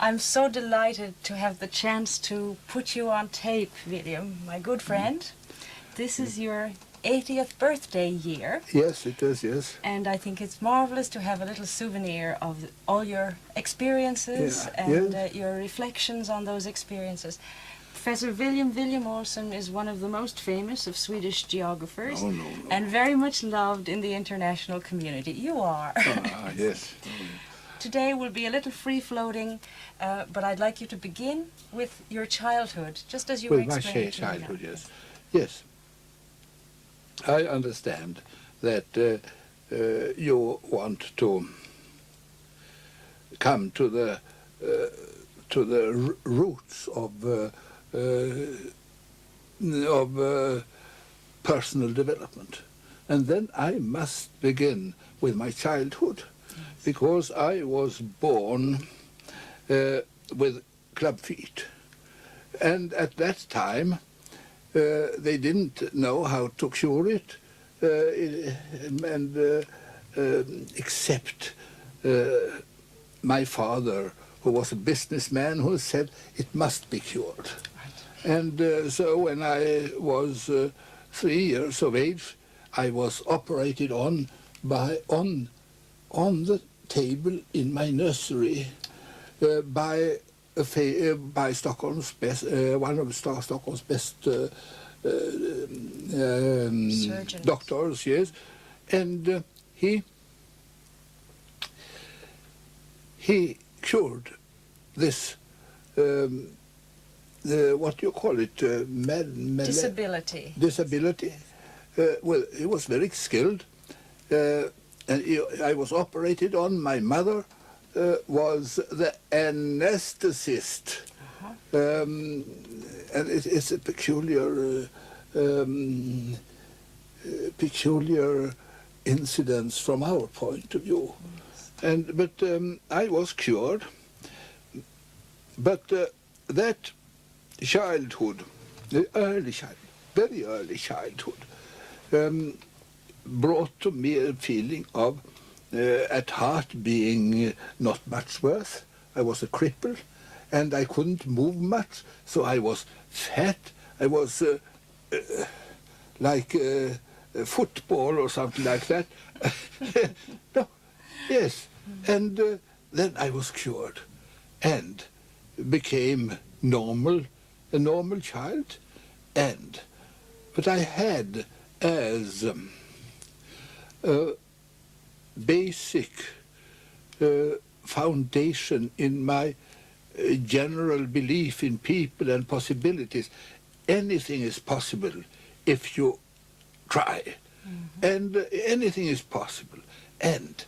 I'm so delighted to have the chance to put you on tape, William, my good friend. This is your 80th birthday year. Yes, it is, yes. And I think it's marvelous to have a little souvenir of all your experiences and your reflections on those experiences. Professor William William-Olsson is one of the most famous of Swedish geographers and very much loved in the international community. You are. Yes. Today will be a little free-floating, but I'd like you to begin with your childhood, just as you were explaining. With my childhood, yes. Yes. I understand that you want to come to the roots of personal development, and then I must begin with my childhood, because I was born with club feet, and at that time they didn't know how to cure it, except my father, who was a businessman, who said it must be cured. And so when I was 3 years of age, I was operated on on the table in my nursery by Stockholm's best, one of Stockholm's best doctors, yes, and he cured this what do you call it? Disability. Disability. Well, he was very skilled, and I was operated on. My mother was the anesthetist, and it's a peculiar incidence from our point of view. But I was cured. But that childhood, the early childhood, very early childhood, brought to me a feeling of at heart being not much worth. I was a cripple, and I couldn't move much, so I was fat. I was like a football or something like that. No, yes, and then I was cured and became normal, a normal child, but I had as a basic foundation in my general belief in people and possibilities. Anything is possible if you try, and anything is possible. And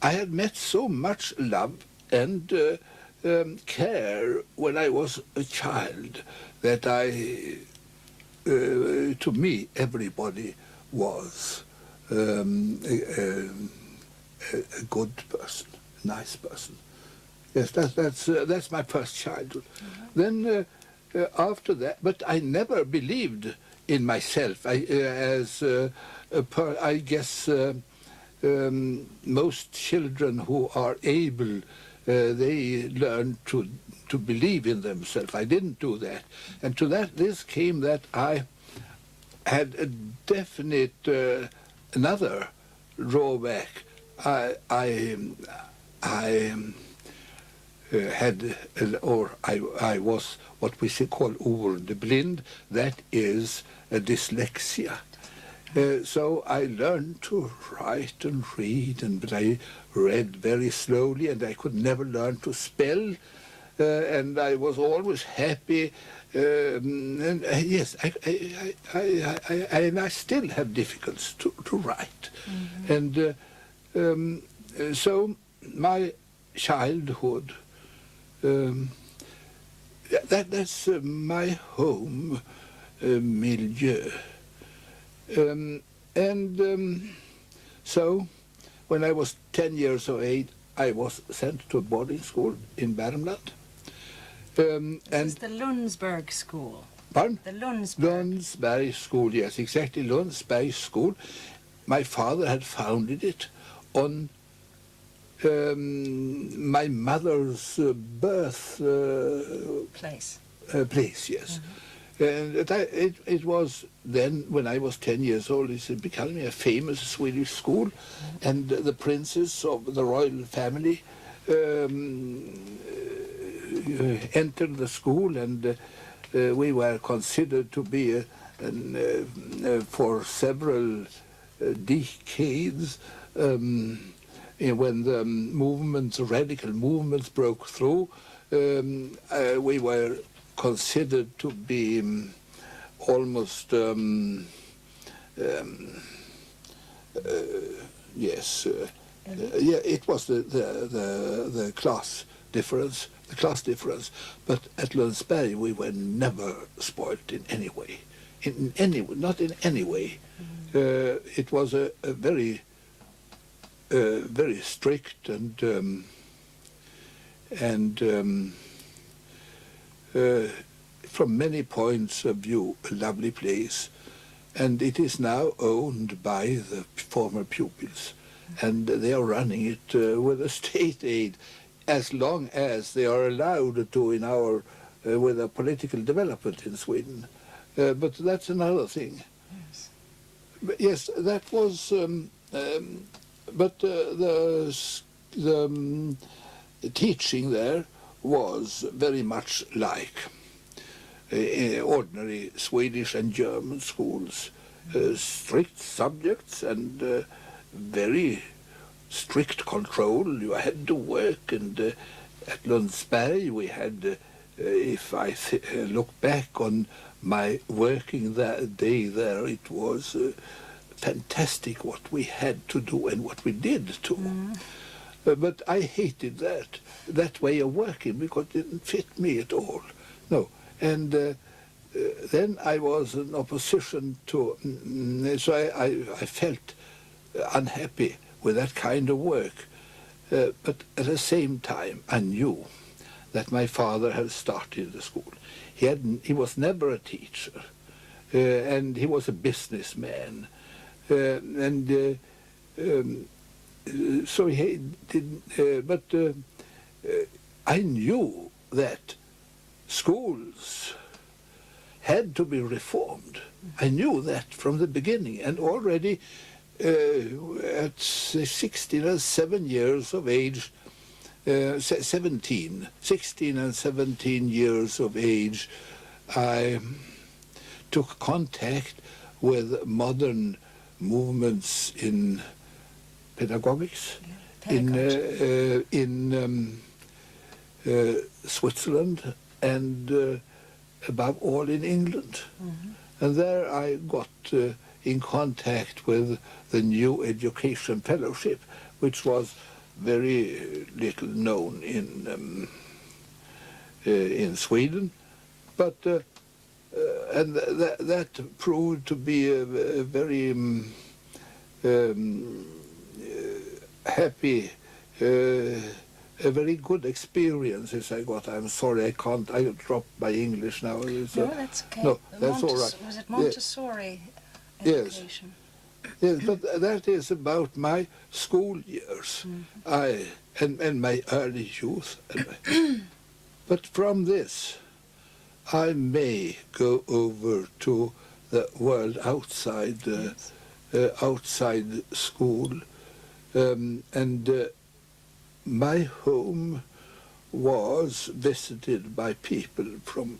I had met so much love and care when I was a child that to me, everybody was a good person, a nice person. Yes, that's my first childhood. Then after that, but I never believed in myself. I guess most children who are able, they learn to believe in themselves. I didn't do that, and to that this came that I had a definite another drawback. I was what we call ordblind, that is a dyslexia. So I learned to write and read, but I read very slowly, and I could never learn to spell, and I was always happy. And yes, I still have difficulties to write, and so my childhood. That's my home milieu. So when I was 10 years of age, I was sent to a boarding school in Värmland. This is the Lundsberg School. Pardon? The Lundsberg. Lundsberg School, yes, exactly, Lundsberg School. My father had founded it on my mother's birth Place. place, yes. And it was then, when I was 10 years old, it became a famous Swedish school, and the princes of the royal family entered the school, and we were considered to be, for several decades, when the movements, radical movements broke through, we were considered to be almost, yes, yeah, it was the class difference, but at Lundsberg we were never spoilt in any way, not in any way. It was a very strict and from many points of view, a lovely place, and it is now owned by the former pupils, and they are running it with a state aid, as long as they are allowed to in our with a political development in Sweden. But that's another thing. Yes. But yes, that was. But the teaching there was very much like ordinary Swedish and German schools. Strict subjects and very strict control. You had to work, and at Lundsberg we had, if I look back on my working that day there, it was fantastic what we had to do and what we did too. But I hated that way of working, because it didn't fit me at all. No, and then I was in opposition to, so I felt unhappy with that kind of work. But at the same time, I knew that my father had started the school. He was never a teacher, and he was a businessman. So he didn't, but I knew that schools had to be reformed. I knew that from the beginning, and already at 16 and 7 years of age, 16 and 17 years of age, I took contact with modern movements in pedagogics, in Switzerland, and above all in England. And there I got in contact with the New Education Fellowship, which was very little known in Sweden, but and that proved to be a very happy, a very good experience as I got. I'm sorry, I dropped my English now. No, that's okay. No, that's all right. Was it Montessori education? Yes, but that is about my school years, and my early youth. But from this, I may go over to the world outside, outside school, and my home was visited by people from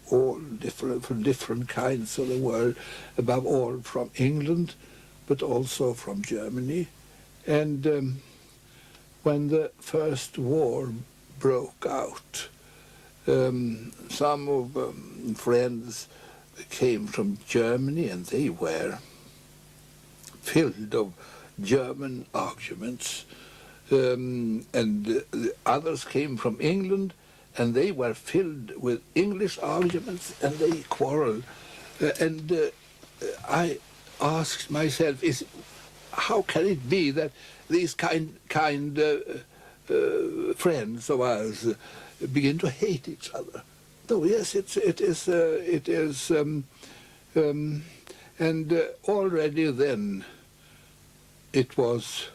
different kinds of the world, above all from England, but also from Germany. And when the First War broke out, some of friends came from Germany, and they were filled of German arguments, and others came from England, and they were filled with English arguments, and they quarreled. And I asked myself, how can it be that these kind friends of ours begin to hate each other? No, yes, it is, and already then it was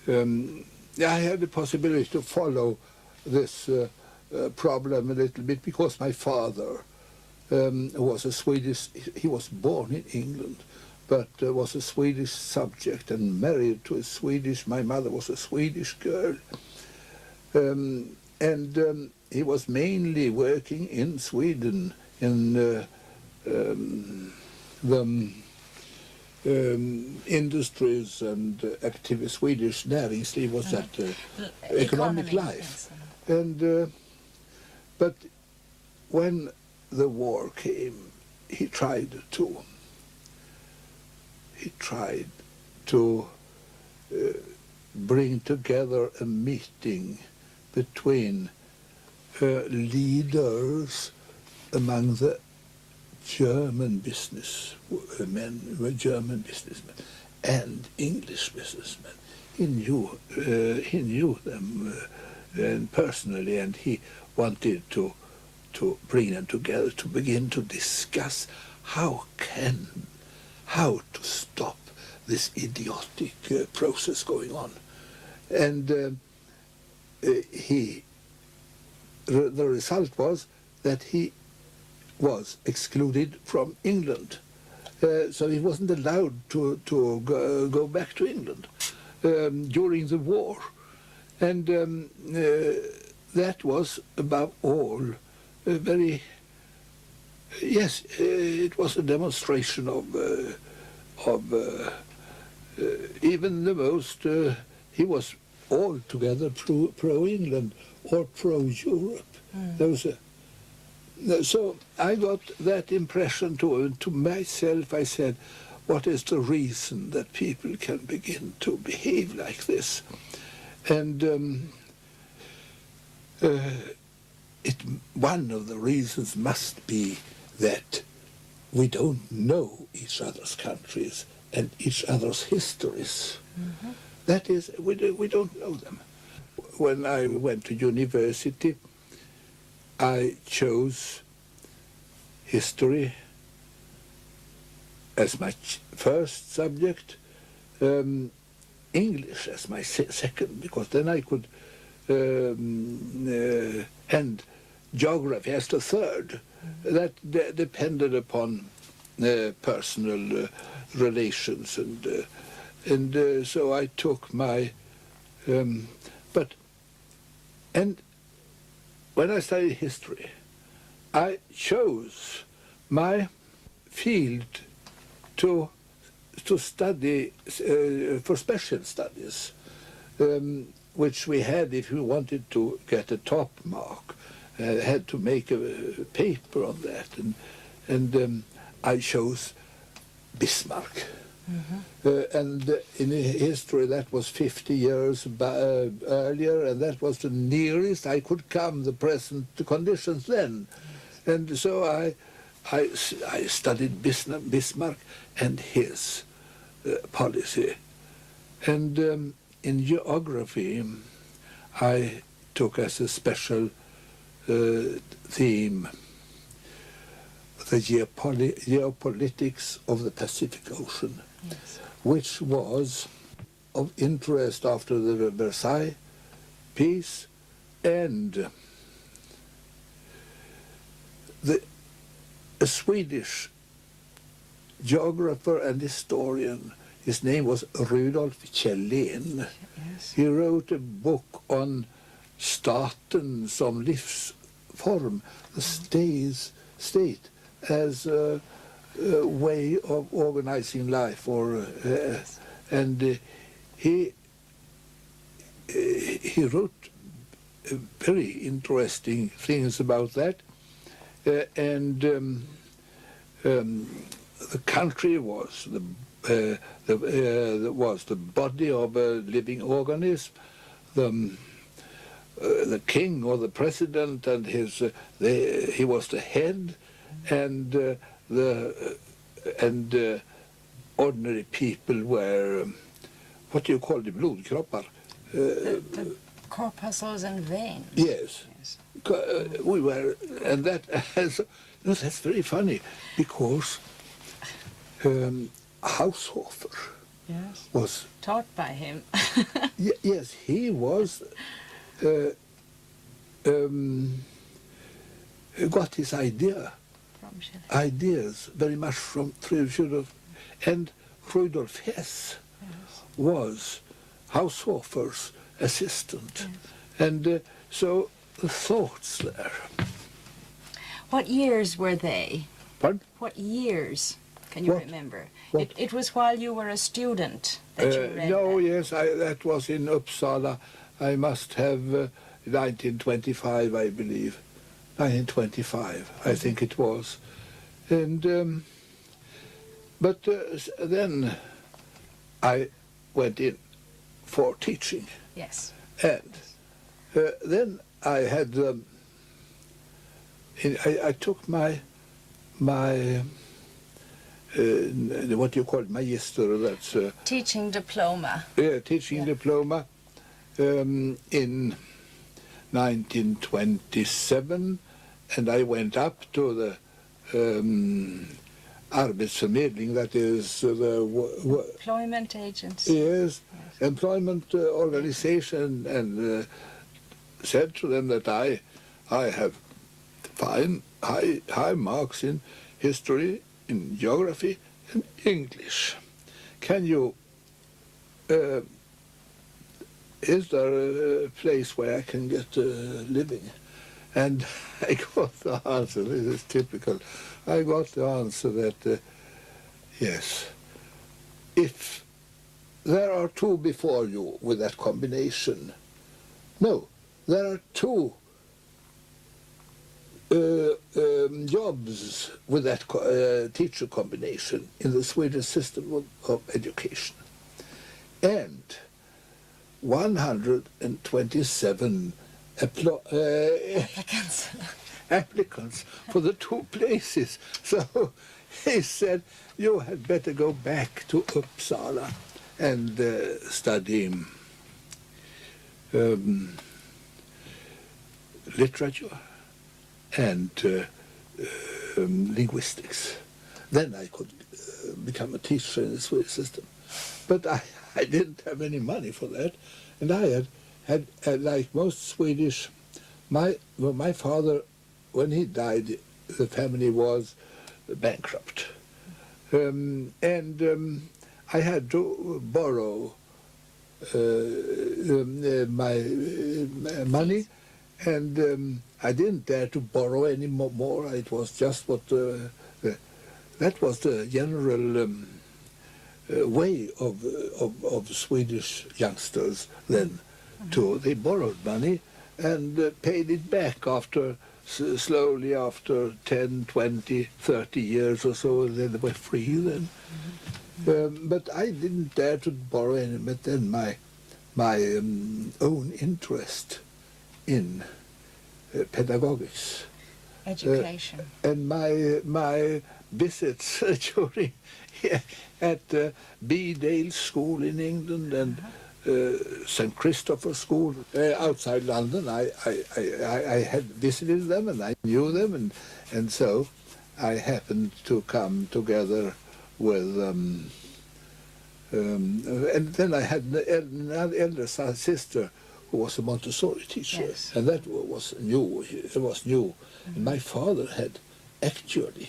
I had the possibility to follow this problem a little bit because my father was a Swedish, he was born in England, but was a Swedish subject and married to a Swedish, my mother was a Swedish girl. He was mainly working in Sweden in the industries and Swedish näringsliv was that economic life. Yes. But when the war came, he tried to bring together a meeting between leaders among the German businessmen and English businessmen. He knew them personally, and he wanted to bring them together to begin to discuss how to stop this idiotic process going on. And the result was that he was excluded from England. So he wasn't allowed to go back to England during the war. And that was above all very, yes, it was a demonstration of even the most, he was altogether pro-England or pro-Europe. There was so I got that impression too. To myself, I said, what is the reason that people can begin to behave like this? And one of the reasons must be that we don't know each other's countries and each other's histories. Mm-hmm. That is, we don't know them. When I went to university, I chose history as my first subject, English as my second, because then I could, and geography as the third. That depended upon personal relations, and so I took my, and when I studied history, I chose my field to study for special studies, which we had if we wanted to get a top mark. Had to make a paper on that, and I chose Bismarck. Mm-hmm. And in history that was 50 years earlier, and that was the nearest I could come the present conditions then. Yes. And so I studied Bismarck and his policy. And in geography I took as a special theme the geopolitics of the Pacific Ocean, yes, which was of interest after the Versailles peace, and a Swedish geographer and historian, his name was Rudolf Kjellén. Yes. He wrote a book on staten som livsform, the state as a way of organizing life, or and he wrote very interesting things about that, and the country was the body of a living organism. The king or the president and he was the head, and ordinary people were what do you call the blodkroppar? The corpuscles and veins. Yes. We were, and that's very funny, because Haushofer Yes. was Taught by him. yes, he was got his From Chile. ideas very much from Rudolf, and Rudolf Hess Yes. was Haushofer's assistant, Yes. and so the thoughts there. What years were they? Pardon? What years can you What? remember? What? It was while you were a student that you read No, that. yes, that was in Uppsala. I must have 1925, I believe. 1925, I think it was. And but then I went in for teaching, Yes. and then I had I took my what you call it, magister, that's Teaching diploma. teaching Yeah. diploma in 1927, and I went up to the arbetsförmedling, that is the Employment agency. yes, employment organization, and said to them that I have fine high marks in history, in geography, and English. Can you is there a place where I can get a living? And I got the answer, this is typical, I got the answer that, yes, if there are two before you with that combination, no, there are two jobs with that teacher combination in the Swedish system of education. And 127 Applicants. applicants for the two places. So he said, you had better go back to Uppsala and study literature and linguistics. Then I could become a teacher in the Swedish system. But I didn't have any money for that, and I had like most Swedish, my father, when he died, the family was bankrupt, and I had to borrow my money, and I didn't dare to borrow any more. It was just what that was the general way of Swedish youngsters then. They borrowed money and paid it back after slowly after 10, 20, 30 years or so. They were free then. But I didn't dare to borrow any. But then my own interest in pedagogics, Education. and my visits during at Bedale School in England and St. Christopher School outside London. I had visited them and I knew them, and so I happened to come together with and then I had an elder sister who was a Montessori teacher, Yes. and that was new. It was new, and my father had actually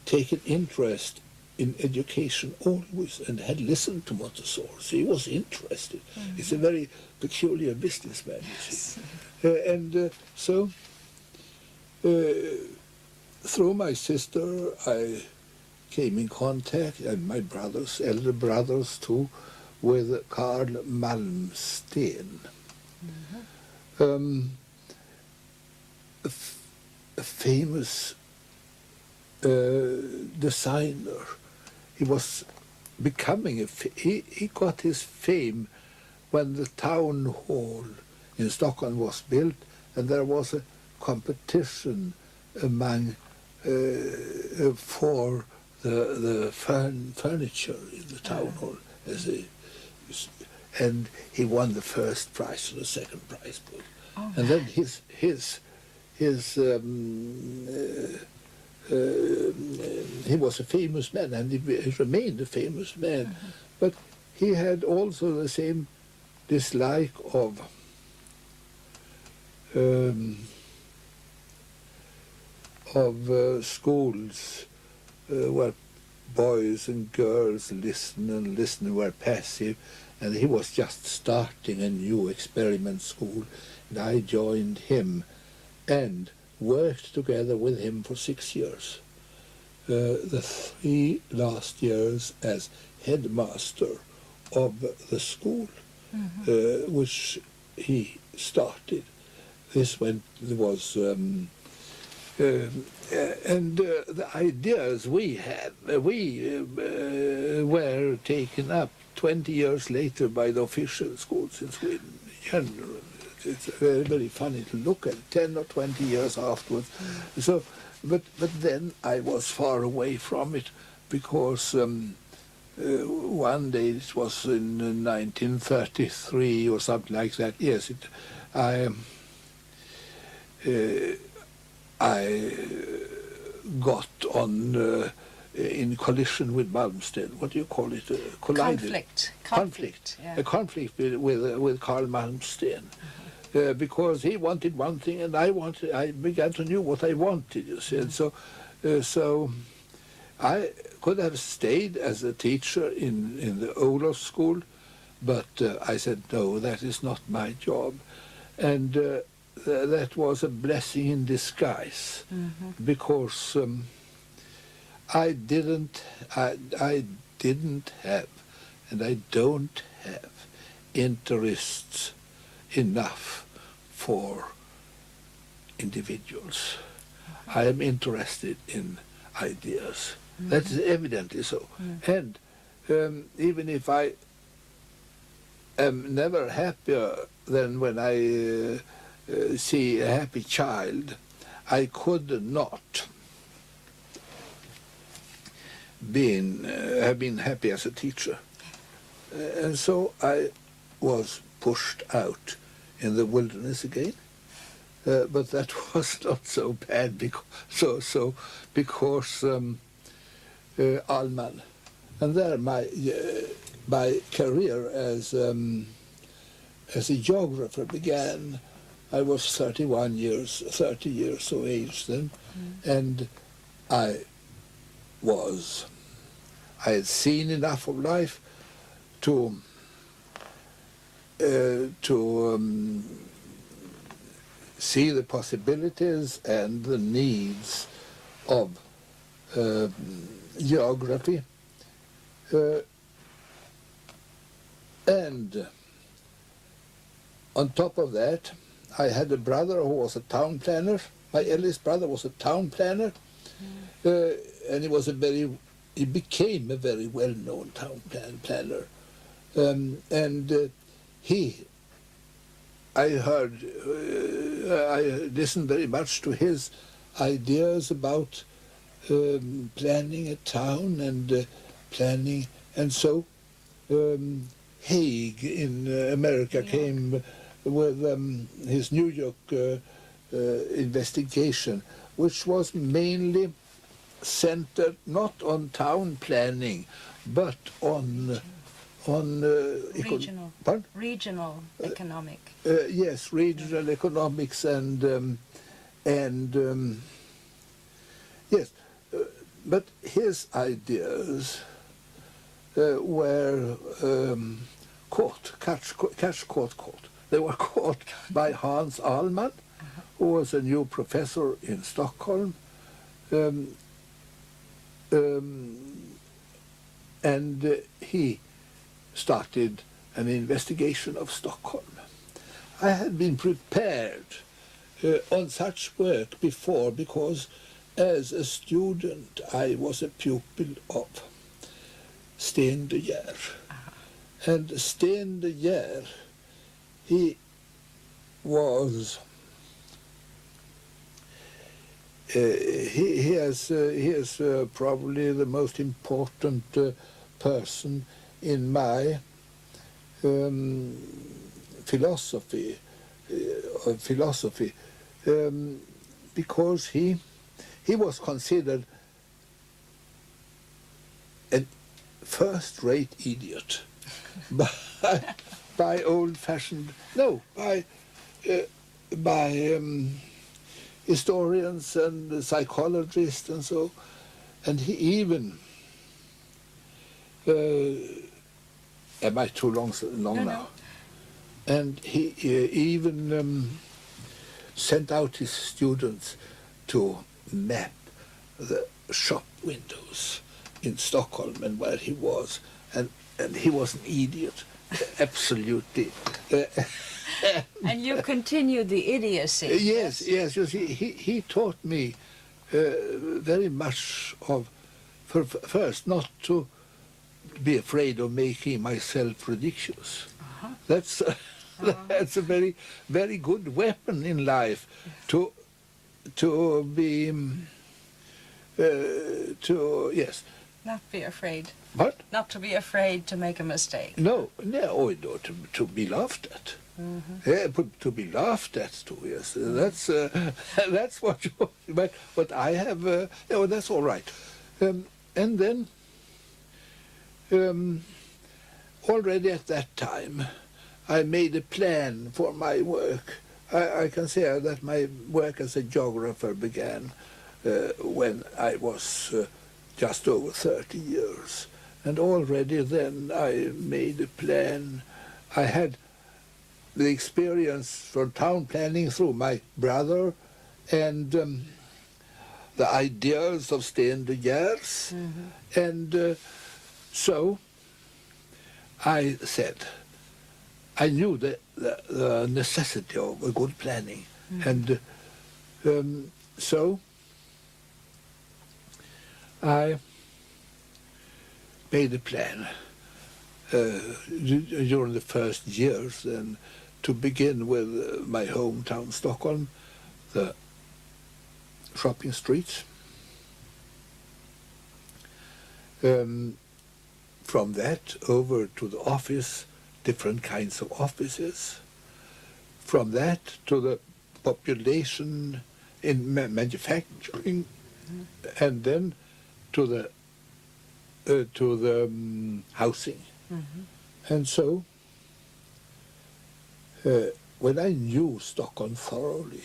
taken interest in education always, and had listened to Montessori. So he was interested. He's a very peculiar businessman, you see. And so through my sister, I came in contact, and my brothers, elder brothers too, with Carl Malmsten, a famous designer. He was becoming he got his fame when the town hall in Stockholm was built, and there was a competition among for the furniture in the town hall, and he won the first prize and the second prize. he was a famous man, and he remained a famous man. But he had also the same dislike of schools where boys and girls listen, were passive, and he was just starting a new experiment school, and I joined him and worked together with him for 6 years. The 3 last years as headmaster of the school, which he started. This was the ideas we had, were taken up 20 years later by the official schools in Sweden. It's very, very funny to look at, 10 or 20 years afterwards. So, but then I was far away from it, because one day, it was in 1933 or something like that. Yes, I got on in collision with Malmsteen. What do you call it? Collided. Conflict. Yeah. A conflict with Carl Malmsteen. Because he wanted one thing and I began to know what I wanted, you see. And so I could have stayed as a teacher in the Olof school, but I said, no, that is not my job. And that was a blessing in disguise, because I didn't have, and I don't have, interests enough for individuals. I am interested in ideas. That is evidently so. And even if I am never happier than when I see a happy child, I could not have been happy as a teacher. And so I was pushed out in the wilderness again. But that was not so bad because Alman. And there my career as a geographer began. I was 30 years of age then, and I had seen enough of life to see the possibilities and the needs of geography, and on top of that, I had a brother who was a town planner. My eldest brother was a town planner, and he became a very well-known town planner. I listened very much to his ideas about planning a town and planning, and so Haig in America came with his New York investigation, which was mainly centered not on town planning, but on regional economic. Yes, regional economics and yes, but his ideas were caught. They were caught by Hans Ahlman, who was a new professor in Stockholm, and he started an investigation of Stockholm. I had been prepared on such work before, because as a student I was a pupil of Sten de Geer. And Sten de Geer, he is probably the most important person in my philosophy, because he he was considered a first-rate idiot by old-fashioned, no, by historians and psychologists and so, and he even, am I too long No, now? no. And he even sent out his students to map the shop windows in Stockholm and where he was, and he was an idiot, absolutely. And you continued the idiocy. Yes, yes. You see, he taught me very much of, first, not to be afraid of making myself ridiculous. Uh-huh. That's a very, very good weapon in life, to be yes. Not be afraid. What? Not to be afraid to make a mistake. No, to be laughed at. Mm-hmm. Yeah, to be laughed at too. Yes, that's what you. But I have. Oh, that's all right. And then, already at that time, I made a plan for my work. I can say that my work as a geographer began when I was just over 30 years. And already then I made a plan. I had the experience from town planning through my brother, and the ideas of Sten de Geers. Mm-hmm. And so I said, I knew the necessity of a good planning. Mm-hmm. And so I made a plan during the first years, and to begin with my hometown Stockholm, the shopping streets. From that over to the office, different kinds of offices. From that to the population in manufacturing, and then to the housing. Mm-hmm. And so, when I knew Stockholm thoroughly,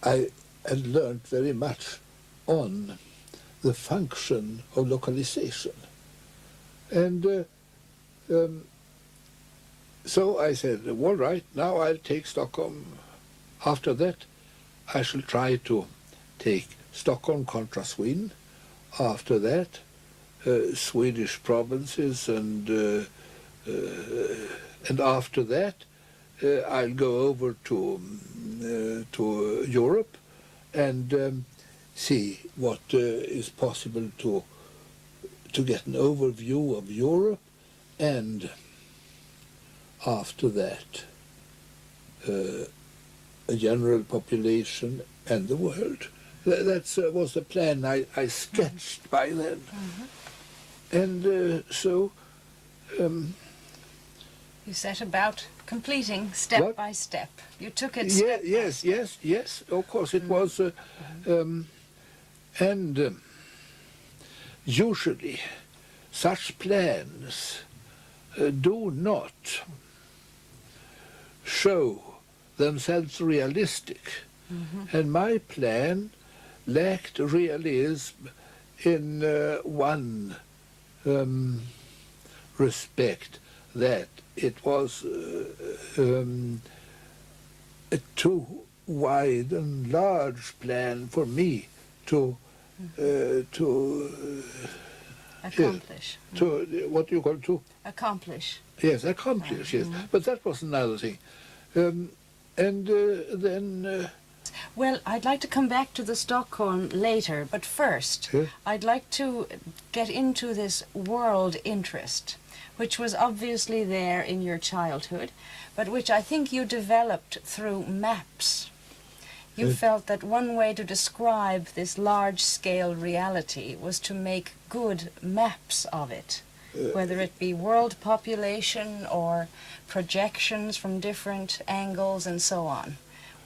I had learned very much on the function of localization. And so I said, all right, now I'll take Stockholm. After that, I shall try to take Stockholm contra Sweden. After that, Swedish provinces, and after that, I'll go over to Europe and see what is possible to get an overview of Europe, and after that, a general population and the world. That was the plan I sketched by then. Mm-hmm. And so... you set about completing step by step. You took it step by step. Yes, of course it was. And usually such plans do not show themselves realistic. Mm-hmm. And my plan lacked realism in one respect, that it was a too wide and large plan for me to accomplish. What do you call it? To accomplish. Yes, accomplish. Yes, but that was another thing. Then. Well, I'd like to come back to the Stockholm later, but first, I'd like to get into this world interest, which was obviously there in your childhood, but which I think you developed through maps. You felt that one way to describe this large-scale reality was to make good maps of it, whether it be world population or projections from different angles and so on.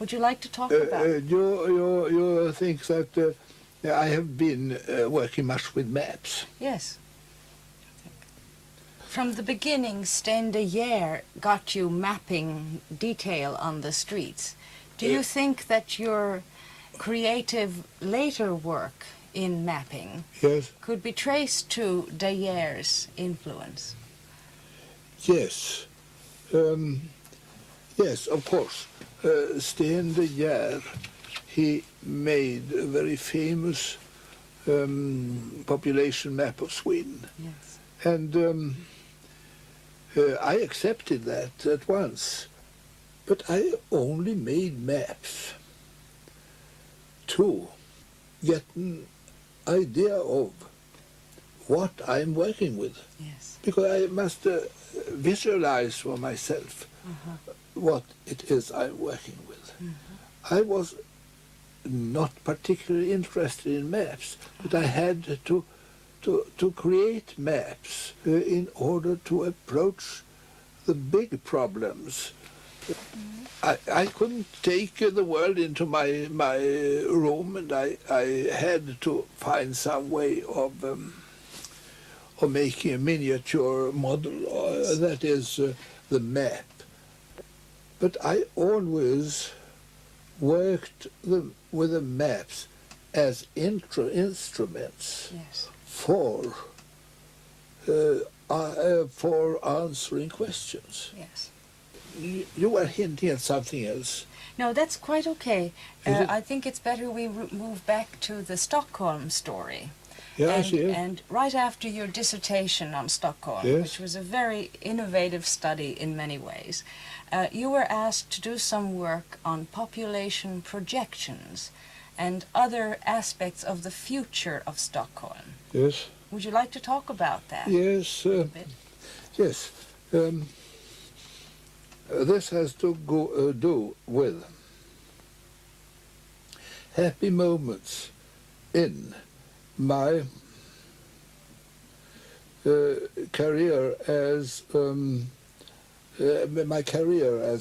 Would you like to talk about? You think that I have been working much with maps? Yes. From the beginning, Stende Year got you mapping detail on the streets. Do you think that your creative later work in mapping could be traced to De Year's influence? Yes. Yes, of course. Stende Year, he made a very famous population map of Sweden. Yes. And I accepted that at once, but I only made maps to get an idea of what I'm working with. Yes. Because I must visualize for myself what it is I'm working with. I was not particularly interested in maps, but I had to create maps in order to approach the big problems. I couldn't take the world into my room, and I had to find some way of making a miniature model, that is the map. But I always worked with the maps as instruments. Yes. For answering questions. Yes. You were hinting at something else. No, that's quite okay. I think it's better we move back to the Stockholm story. Yes, yes. And right after your dissertation on Stockholm, Yes. which was a very innovative study in many ways, you were asked to do some work on population projections and other aspects of the future of Stockholm. Yes. Would you like to talk about that? Yes. A bit? Yes. This has to do with happy moments in my career as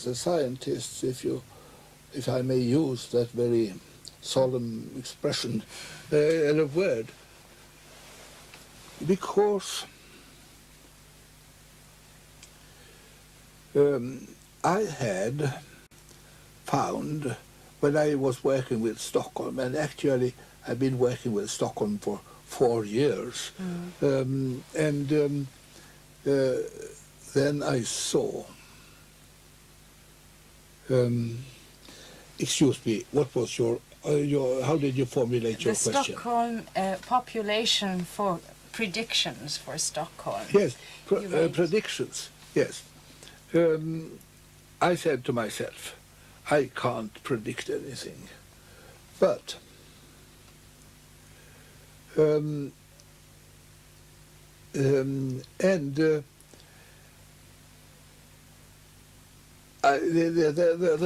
a scientist, if I may use that very solemn expression and a word, because I had found, when I was working with Stockholm, and actually I've been working with Stockholm for 4 years, then I saw, excuse me, what was your how did you formulate your question? The Stockholm population for predictions for Stockholm. Yes, predictions, yes. I said to myself, I can't predict anything, but the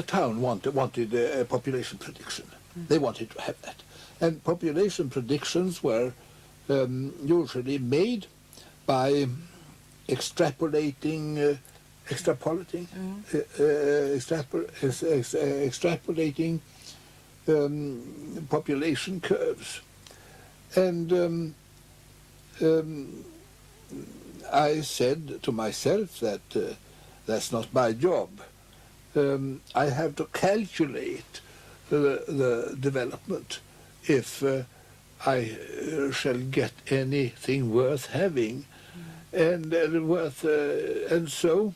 town wanted a population prediction. They wanted to have that. And population predictions were usually made by extrapolating population curves. And I said to myself that that's not my job. I have to calculate the development if I shall get anything worth having, and so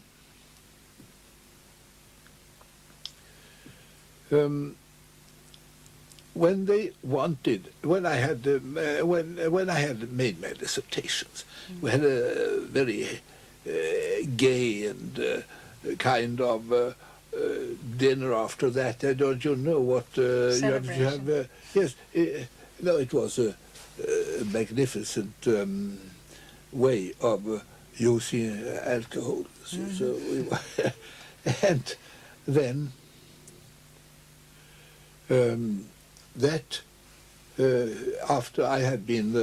when I had made my dissertations, we had a very gay and kind of dinner after that. Don't you know what you have? Yes, no, it was a magnificent way of using alcohol. So we were, and then that after I had been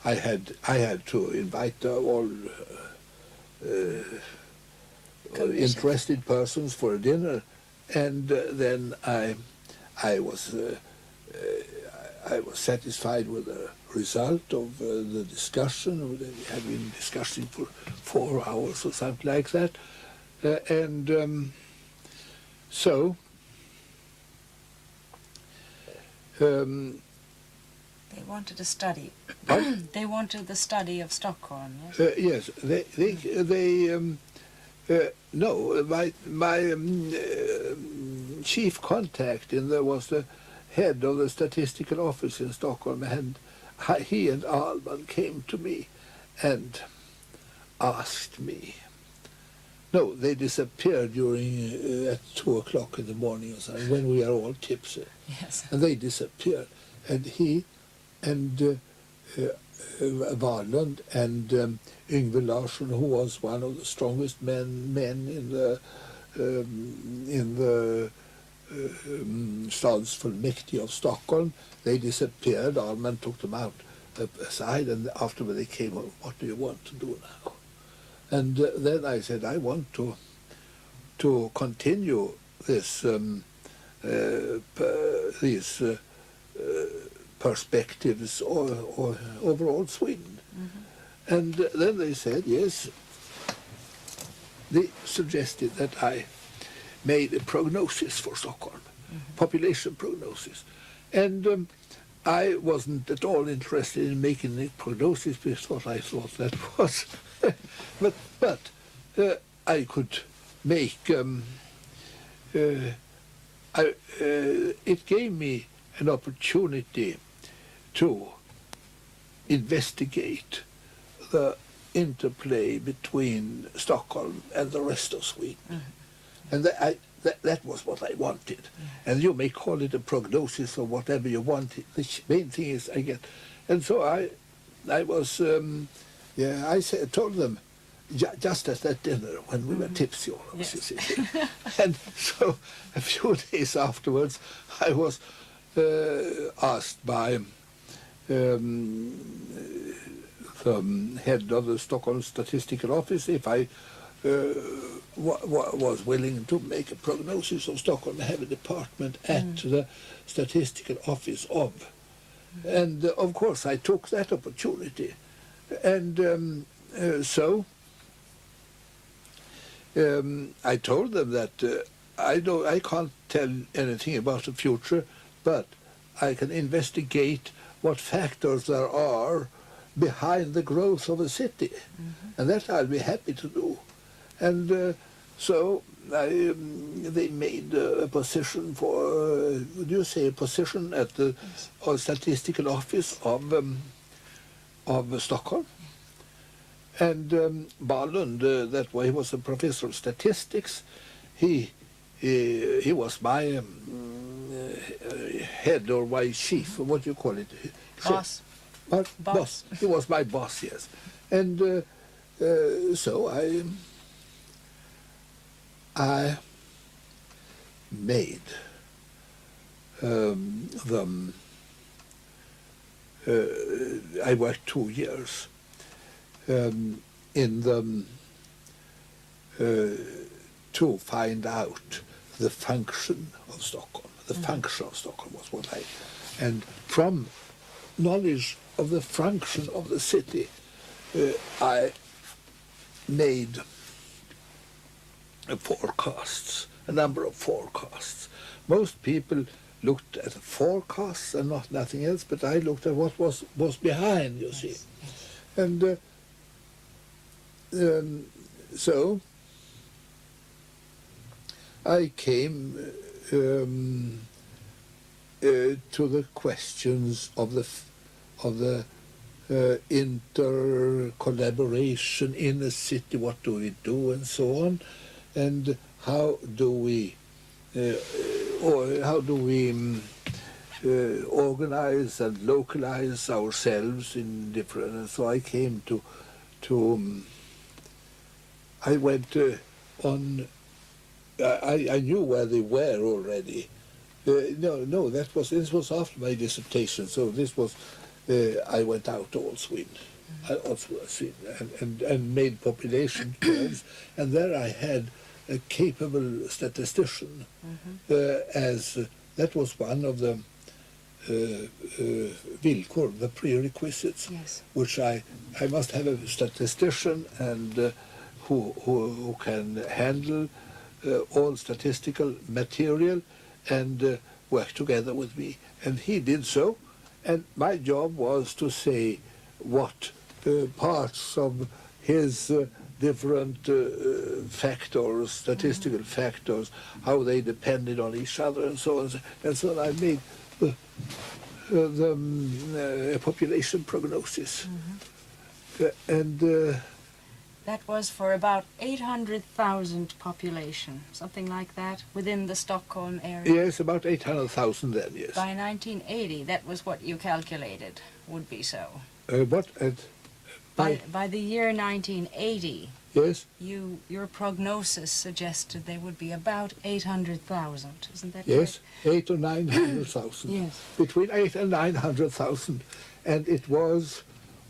I had to invite all interested persons for a dinner, And then I was satisfied with the result of the discussion. We had been discussing for 4 hours or something like that, so. They wanted to study. What? They wanted the study of Stockholm. Yes, Yes. no. My chief contact in there was the head of the statistical office in Stockholm, and he and Alban came to me and asked me. No, they disappeared during at 2:00 in the morning or something when we are all tipsy. Yes. And they disappeared, and he and Wahlund and Yngve Larsson, who was one of the strongest men in the stadsfullmäktige of Stockholm, they disappeared. Alman took them out aside, and afterward they came over. What do you want to do now? And then I said, I want to continue this these perspectives over all Sweden. Mm-hmm. And then they said, yes. They suggested that I made a prognosis for Stockholm, population prognosis. And I wasn't at all interested in making a prognosis because I thought that was... but I could make... it gave me an opportunity to investigate the interplay between Stockholm and the rest of Sweden. Mm-hmm. And that was what I wanted. Mm-hmm. And you may call it a prognosis or whatever you want. The main thing is I get... And so I was... told them, just at that dinner when we were tipsy all of us, you see. And so a few days afterwards I was asked by the head of the Stockholm Statistical Office if I was willing to make a prognosis of Stockholm, have a department at the Statistical Office of. And of course I took that opportunity. And so I told them that I can't tell anything about the future, but I can investigate what factors there are behind the growth of a city, and that I'll be happy to do. And so they made a position for, would you say, a position at the statistical office of Stockholm. And Wahlund, that way, he was a professor of statistics. He was my head or my chief, or what do you call it? Boss. What? Boss. He was my boss, yes. And so I made them. I worked 2 years in them to find out the function of Stockholm. The function of Stockholm was what I... And from knowledge of the function of the city, I made forecasts, a number of forecasts. Most people looked at the forecasts and nothing else, but I looked at what was behind, you see. And so I came to the questions of the inter-collaboration in a city, what do we do, and so on, and how do we organize and localize ourselves in different... And so I came to I went on... I knew where they were already. This was after my dissertation, so this was... I went out to all Sweden, and made population curves, and there I had a capable statistician, as that was one of the villkor, the prerequisites, Yes. which I must have a statistician and who can handle all statistical material and work together with me. And he did so, and my job was to say what parts of his different factors, statistical factors, how they depended on each other, and so on. And so I made the population prognosis. That was for about 800,000 population, something like that, within the Stockholm area. Yes, about 800,000 then, yes. By 1980, that was what you calculated would be so. What? By the year 1980, Yes. your prognosis suggested there would be about 800,000. Isn't that Yes, correct? 800,000 or 900,000. Yes. Between 800,000 and 900,000, and it was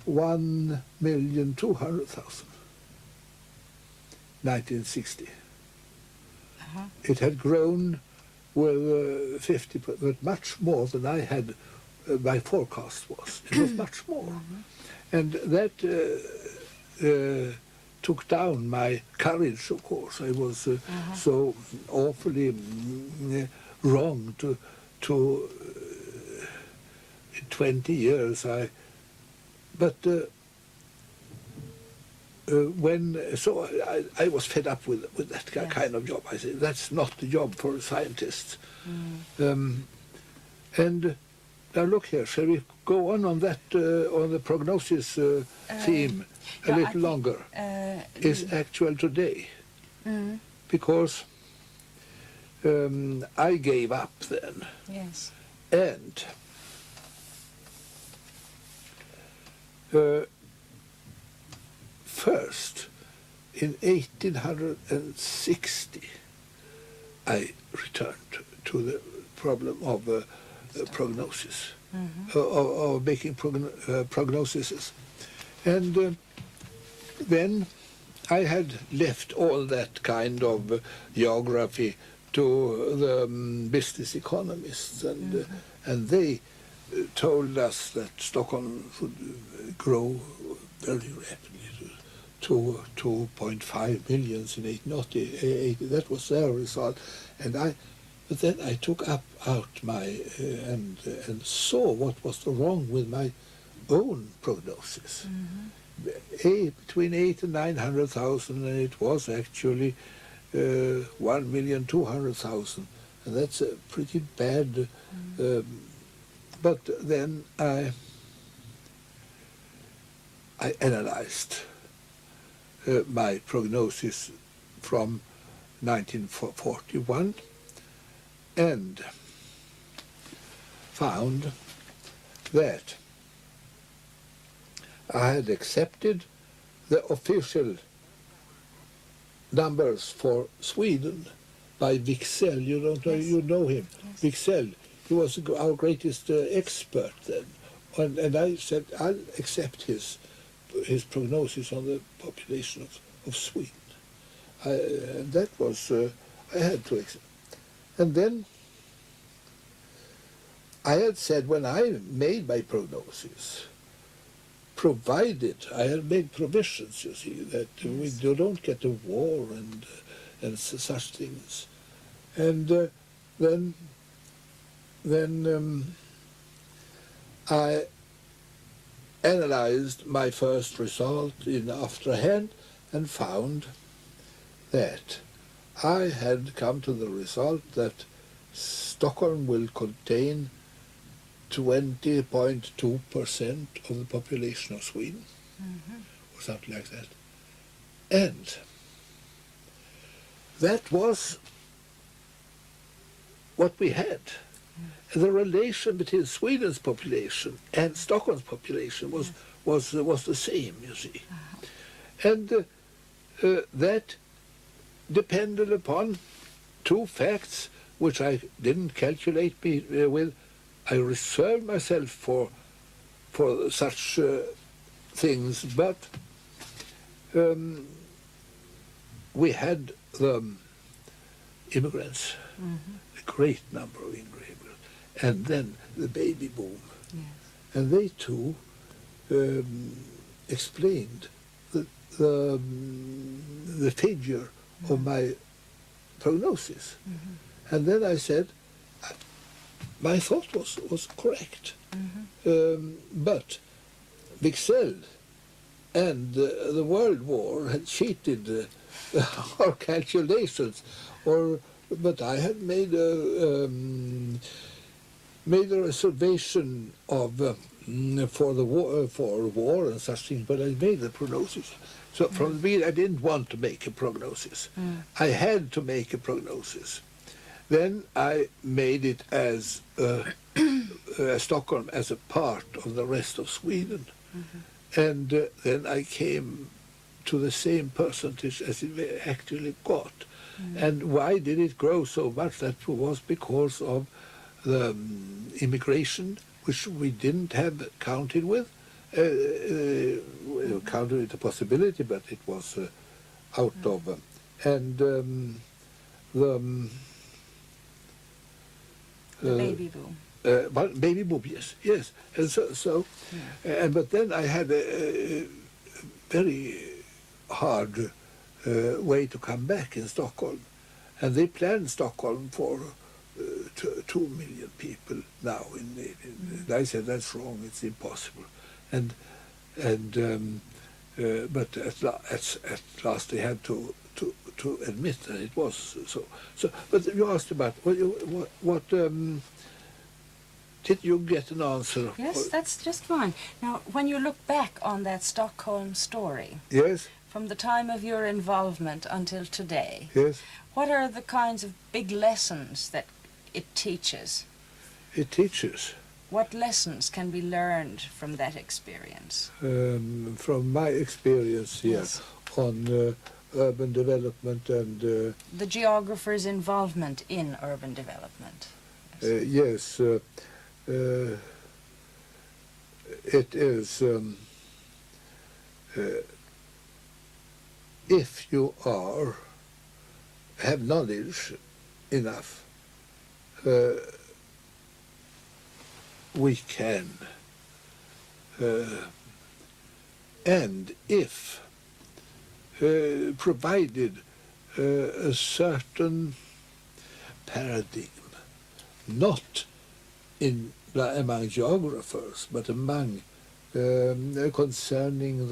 1,200,000. 1960. It had grown with 50%, but much more than I had. My forecast was. It was much more, and that took down my courage. Of course, I was so awfully wrong to in 20 years. I was fed up with that kind of job. I said, that's not the job for a scientist. And now look here, shall we go on that, on the prognosis theme a little longer? Is actual today. Because I gave up then. Yes. And first, in 1860, I returned to the problem of prognosis, of making prognoses. And then I had left all that kind of geography to the business economists, and they told us that Stockholm should grow very rapidly to 2.5 million in 1880. That was their result, but then I took out my and saw what was wrong with my own prognosis. Between 800,000 and 900,000, and it was actually 1,200,000, and that's a pretty bad. But then I analyzed my prognosis from 1941 and found that I had accepted the official numbers for Sweden by Wicksell. You don't know, you know him. Yes. Wicksell. He was our greatest expert then. And I said, I'll accept his prognosis on the population of Sweden. And that was, I had to accept. And then I had said, when I made my prognosis, provided I had made provisions, you see, that we don't get a war and such things. And then I analyzed my first result in afterhand and found that I had come to the result that Stockholm will contain 20.2% of the population of Sweden, or something like that. And that was what we had. The relation between Sweden's population and Stockholm's population was the same, you see. And that depended upon two facts which I didn't calculate with. I reserved myself for such things, but we had the immigrants, a great number of immigrants, and then the baby boom. Yes. And they too explained the failure of my prognosis. And then I said, my thought was correct. But Wicksell and the World War had cheated our calculations, but I had made a reservation of for war and such things, but I made the prognosis. So from the beginning, I didn't want to make a prognosis. I had to make a prognosis. Then I made it as Stockholm as a part of the rest of Sweden. And then I came to the same percentage as it actually got. And why did it grow so much? That was because of the immigration, which we didn't have counted with. We counted with the possibility, but it was out of. And the baby boom. Well, baby boom, yes. And but then I had a very hard way to come back in Stockholm, and they planned Stockholm for 2 million people now. And I said that's wrong; it's impossible. But at last they had to admit that it was so. But you asked about what did you get an answer? Yes, that's just fine. Now, when you look back on that Stockholm story, Yes. from the time of your involvement until today, Yes. what are the kinds of big lessons that it teaches? It teaches. What lessons can be learned from that experience? From my experience here Yes. on urban development and The geographer's involvement in urban development. yes, it is if you have knowledge enough, we can, and if provided a certain paradigm, not among geographers, but among concerning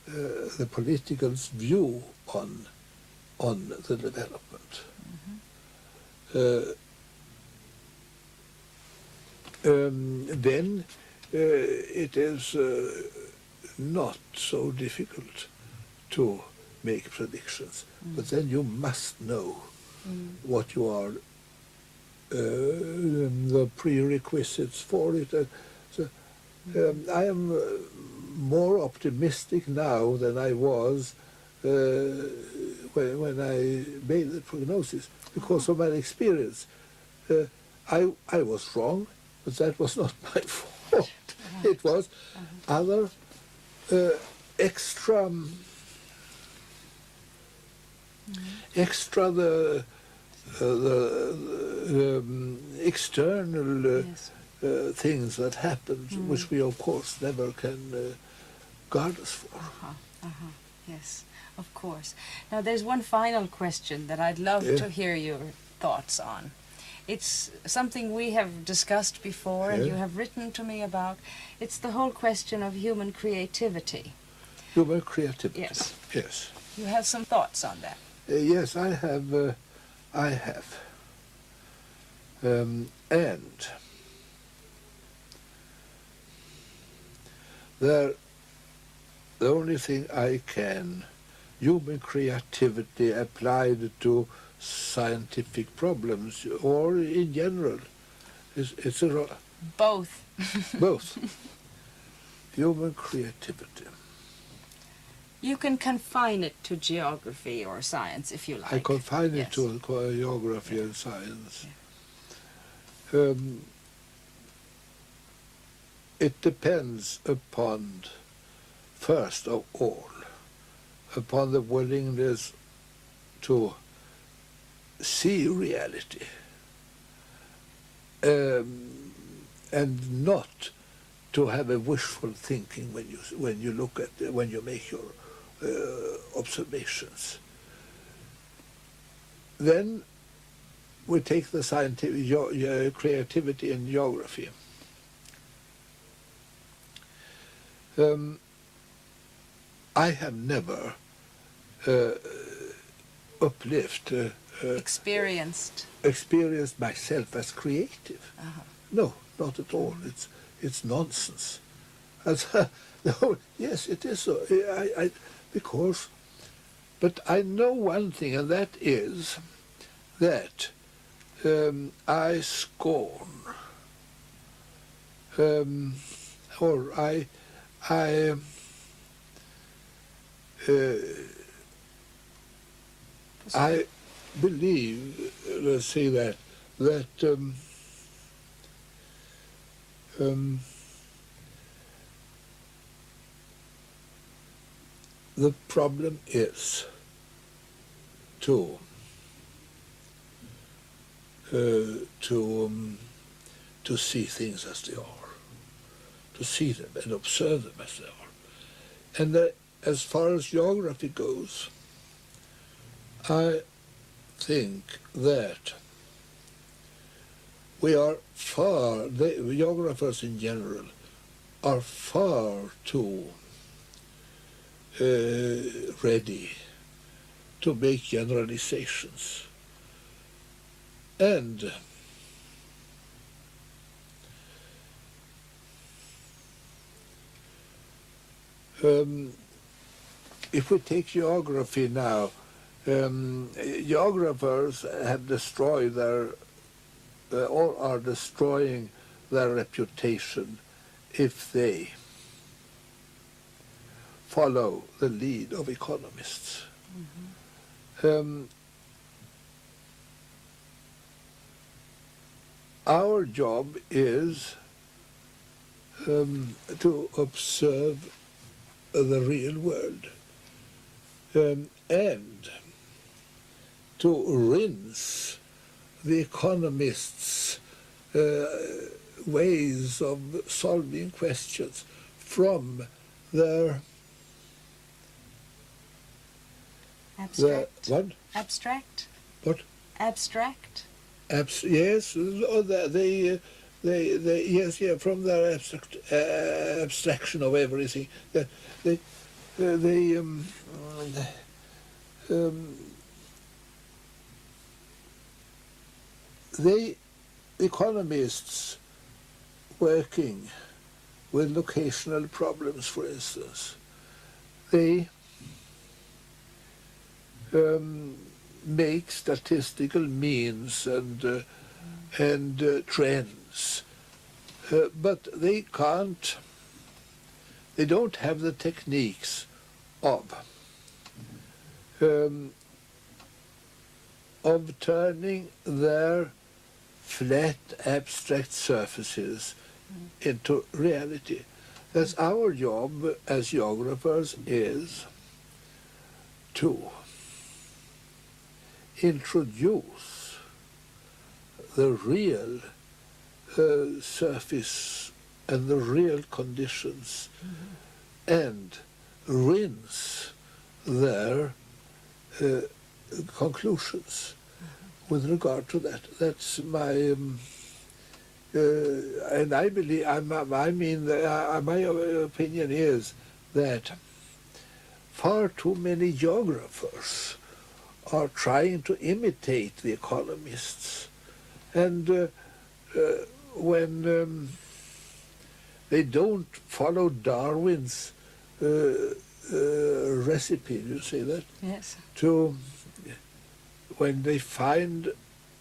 the political view on the development. Then it is not so difficult to make predictions, but then you must know what you are, the prerequisites for it. I am more optimistic now than I was when I made the prognosis, because of my experience. I was wrong, but that was not my fault. It was other extra the external things that happened, which we of course never can guard us for. Yes, of course. Now there's one final question that I'd love to hear your thoughts on. It's something we have discussed before and you have written to me about. It's the whole question of human creativity. Human creativity. Yes. Yes. You have some thoughts on that? Yes, I have. And the only thing I can, human creativity applied to scientific problems or in general, it's both. Both. Human creativity. You can confine it to geography or science if you like. I confine it to geography and science. It depends upon, first of all, upon the willingness to see reality and not to have a wishful thinking when you look at when you make your observations. Then we take the scientific creativity in geography. I have never experienced myself as creative. No, not at all. It's nonsense. No, yes, it is so. But I know one thing, and that is that I scorn, or I believe, let's say that the problem is to see things as they are, to see them and observe them as they are. And as far as geography goes, I think that we are geographers in general are far too ready to make generalizations. And if we take geography now, geographers have destroyed or are destroying their reputation if they follow the lead of economists. Our job is to observe the real world and to rinse the economists' ways of solving questions from their abstract. What? Abstract. What? Abstract. Yes, they yes, yeah, from their abstraction of everything. The economists working with locational problems, for instance, they make statistical means and trends, but they don't have the techniques of turning their flat abstract surfaces into reality. That's our job as geographers, is to introduce the real surface and the real conditions and rinse their conclusions with regard to that. That's my and I believe my opinion is that far too many geographers are trying to imitate the economists, and when they don't follow Darwin's recipe, you say that? Yes. When they find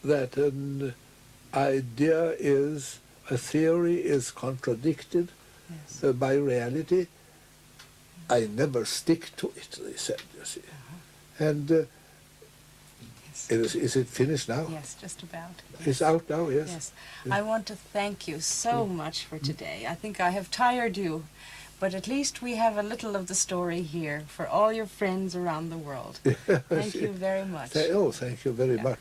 that a theory is contradicted by reality, I never stick to it, they said, you see. And is it finished now? Yes, just about. Yes. It's out now, yes? Yes. I want to thank you so much for today. I think I have tired you, but at least we have a little of the story here for all your friends around the world. Thank you very much. Thank you very much.